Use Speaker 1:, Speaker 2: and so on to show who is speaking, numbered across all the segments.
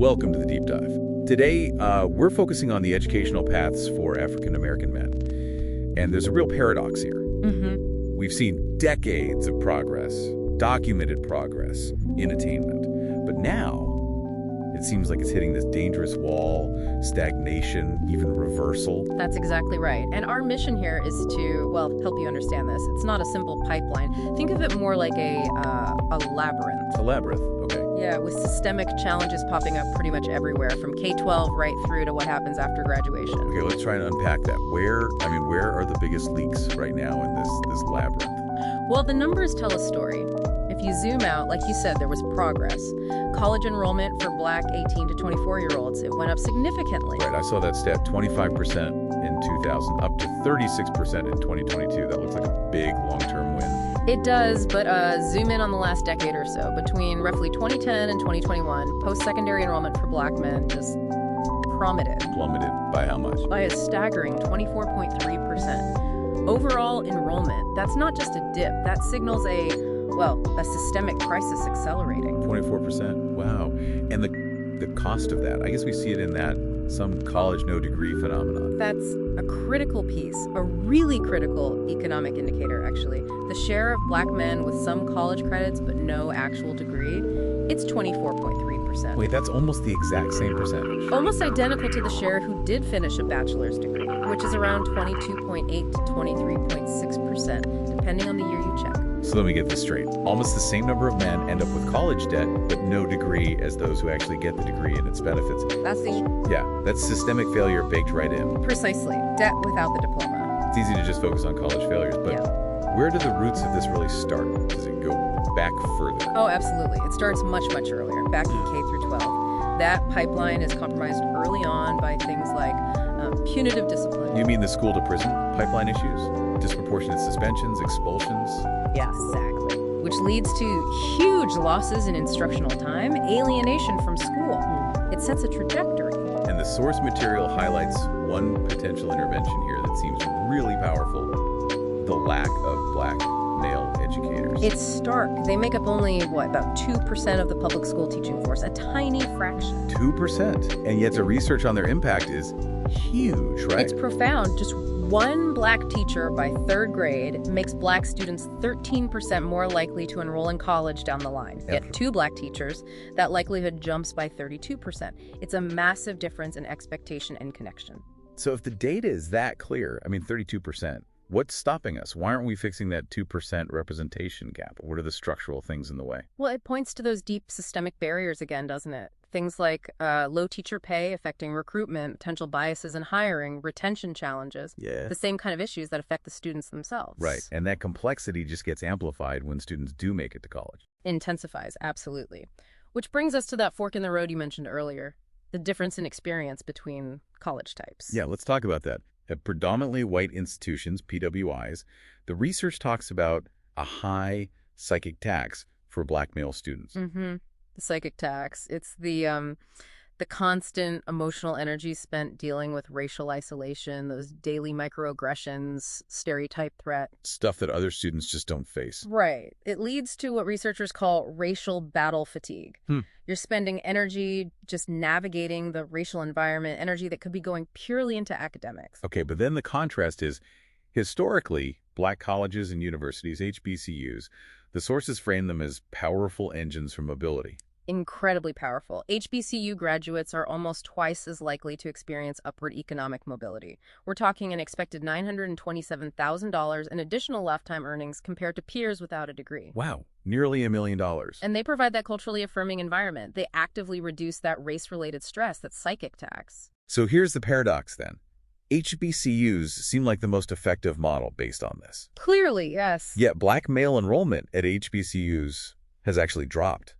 Speaker 1: Welcome to the Deep Dive. Today, we're focusing on the educational paths for African American men. And there's a real paradox here. We've seen decades of progress, documented progress in attainment. But now, it seems like it's hitting this dangerous wall, stagnation, even reversal.
Speaker 2: That's exactly right. And our mission here is to, help you understand this. It's not a simple pipeline. Think of it more like a labyrinth.
Speaker 1: A labyrinth, okay.
Speaker 2: Yeah, with systemic challenges popping up pretty much everywhere, from K-12 right through to what happens after graduation.
Speaker 1: Okay, let's try and unpack that. Where are the biggest leaks right now in this labyrinth?
Speaker 2: Well, the numbers tell a story. If you zoom out, like you said, there was progress. College enrollment for Black 18 to 24-year-olds, it went up significantly.
Speaker 1: Right, I saw that stat, 25% in 2000, up to 36% in 2022. That looks like a big long-term win.
Speaker 2: It does, but zoom in on the last decade or so. Between roughly 2010 and 2021, post-secondary enrollment for Black men just plummeted.
Speaker 1: Plummeted by how much?
Speaker 2: By a staggering 24.3%. Overall enrollment, that's not just a dip. That signals a systemic crisis accelerating.
Speaker 1: 24%? Wow. And the cost of that, I guess we see it in that some college no degree phenomenon.
Speaker 2: That's a critical piece, a really critical economic indicator, actually. The share of Black men with some college credits but no actual degree, it's 24.3%.
Speaker 1: Wait, that's almost the exact same percentage.
Speaker 2: Almost identical to the share who did finish a bachelor's degree, which is around 22.8 to 23.6%, depending on the year you check.
Speaker 1: So let me get this straight. Almost the same number of men end up with college debt, but no degree as those who actually get the degree and its benefits. That's systemic failure baked right in.
Speaker 2: Precisely. Debt without the diploma.
Speaker 1: It's easy to just focus on college failures, but where do the roots of this really start? Does it go back further?
Speaker 2: Oh, absolutely. It starts much, much earlier, back in K through 12. That pipeline is compromised early on by things like punitive discipline.
Speaker 1: You mean the school to prison pipeline issues? Disproportionate suspensions, expulsions?
Speaker 2: Yeah, exactly. Which leads to huge losses in instructional time, alienation from school. It sets a trajectory.
Speaker 1: And the source material highlights one potential intervention here that seems really powerful: the lack of Black male educators.
Speaker 2: It's stark. They make up only, about 2% of the public school teaching force, a tiny fraction.
Speaker 1: 2%. And yet the research on their impact is huge, right?
Speaker 2: It's profound. Just one Black teacher by third grade makes Black students 13% more likely to enroll in college down the line. Yet two Black teachers, that likelihood jumps by 32%. It's a massive difference in expectation and connection.
Speaker 1: So if the data is that clear, 32%, what's stopping us? Why aren't we fixing that 2% representation gap? What are the structural things in the way?
Speaker 2: Well, it points to those deep systemic barriers again, doesn't it? Things like low teacher pay affecting recruitment, potential biases in hiring, retention challenges.
Speaker 1: Yeah.
Speaker 2: The same kind of issues that affect the students themselves.
Speaker 1: Right. And that complexity just gets amplified when students do make it to college.
Speaker 2: Intensifies, absolutely. Which brings us to that fork in the road you mentioned earlier, the difference in experience between college types.
Speaker 1: Yeah, let's talk about that. At predominantly white institutions, PWIs, the research talks about a high psychic tax for Black male students.
Speaker 2: The psychic tax. It's the constant emotional energy spent dealing with racial isolation, those daily microaggressions, stereotype threat.
Speaker 1: Stuff that other students just don't face.
Speaker 2: Right. It leads to what researchers call racial battle fatigue. You're spending energy just navigating the racial environment, energy that could be going purely into academics.
Speaker 1: Okay, but then the contrast is, historically, Black colleges and universities, HBCUs, the sources frame them as powerful engines for mobility.
Speaker 2: Incredibly powerful. HBCU graduates are almost twice as likely to experience upward economic mobility. We're talking an expected $927,000 in additional lifetime earnings compared to peers without a degree.
Speaker 1: Wow, nearly $1 million.
Speaker 2: And they provide that culturally affirming environment. They actively reduce that race-related stress, that psychic tax.
Speaker 1: So here's the paradox then. HBCUs seem like the most effective model based on this.
Speaker 2: Clearly, yes.
Speaker 1: Yet Black male enrollment at HBCUs has actually dropped.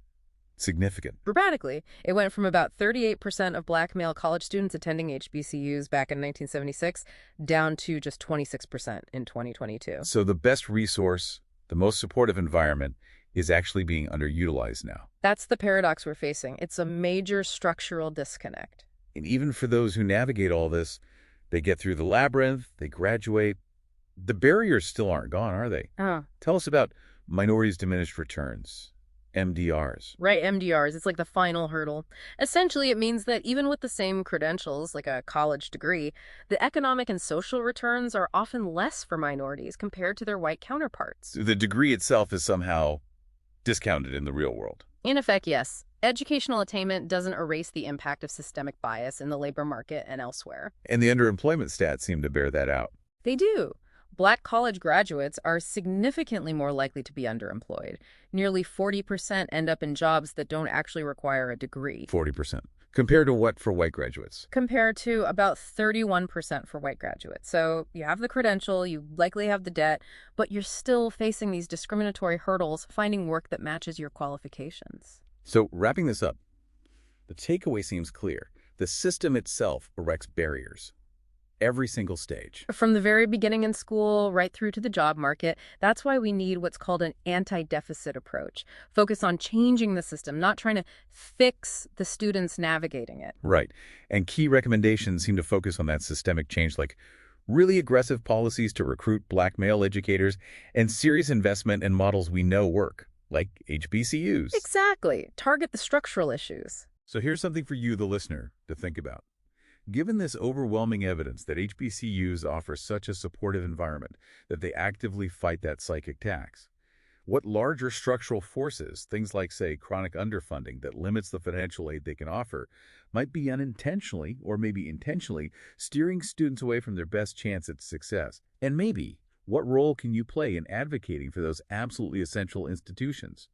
Speaker 1: Significant.
Speaker 2: Dramatically. It went from about 38% of Black male college students attending HBCUs back in 1976 down to just 26% in 2022.
Speaker 1: So the best resource, the most supportive environment, is actually being underutilized now.
Speaker 2: That's the paradox we're facing. It's a major structural disconnect.
Speaker 1: And even for those who navigate all this, they get through the labyrinth, they graduate. The barriers still aren't gone, are they? Tell us about minorities' diminished returns, MDRs.
Speaker 2: Right, MDRs. It's like the final hurdle. Essentially, it means that even with the same credentials, like a college degree, the economic and social returns are often less for minorities compared to their white counterparts.
Speaker 1: The degree itself is somehow discounted in the real world.
Speaker 2: In effect, yes. Educational attainment doesn't erase the impact of systemic bias in the labor market and elsewhere.
Speaker 1: And the underemployment stats seem to bear that out.
Speaker 2: They do. Black college graduates are significantly more likely to be underemployed. Nearly 40% end up in jobs that don't actually require a degree.
Speaker 1: 40%. Compared to what for white graduates?
Speaker 2: Compared to about 31% for white graduates. So you have the credential, you likely have the debt, but you're still facing these discriminatory hurdles finding work that matches your qualifications.
Speaker 1: So wrapping this up, the takeaway seems clear. The system itself erects barriers. Every single stage.
Speaker 2: From the very beginning in school right through to the job market, that's why we need what's called an anti-deficit approach. Focus on changing the system, not trying to fix the students navigating it.
Speaker 1: Right. And key recommendations seem to focus on that systemic change, like really aggressive policies to recruit black male educators and serious investment in models we know work, like HBCUs.
Speaker 2: Exactly. Target the structural issues.
Speaker 1: So here's something for you, the listener, to think about. Given this overwhelming evidence that HBCUs offer such a supportive environment that they actively fight that psychic tax, what larger structural forces, things like, say, chronic underfunding that limits the financial aid they can offer, might be unintentionally or maybe intentionally steering students away from their best chance at success? And maybe, what role can you play in advocating for those absolutely essential institutions?